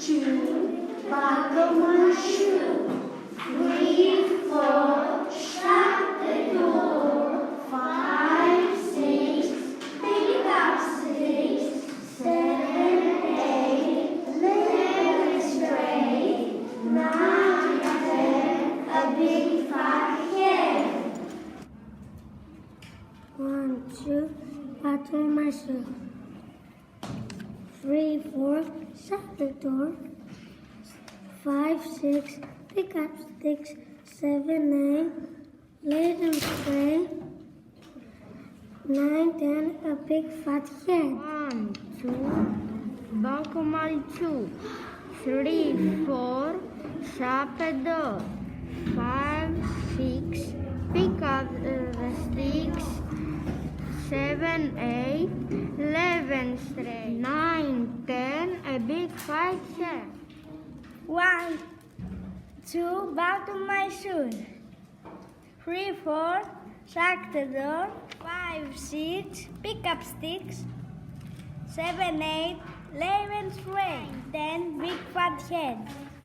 2, buckle my shoe. 3, 4, shut the door. 5, 6, pick up sticks. 7, 8, 11 straight. 9, 10, a big fat hen. 1, 2, buckle my shoe. 3, 4, shut the door. 5, 6, pick up sticks. 7, 8, lay them straight. 9, 10, a big fat hen. 1, 2, buckle my shoe. 3, 4, shut the door. 5, 6, pick up the sticks. 7, 8, 11 straight. 9, 10, a big fat hen. 1, 2, buckle my shoes. 3, 4, shut the door. 5, 6, pick up sticks. 7, 8, 11 straight. 10, big fat hen.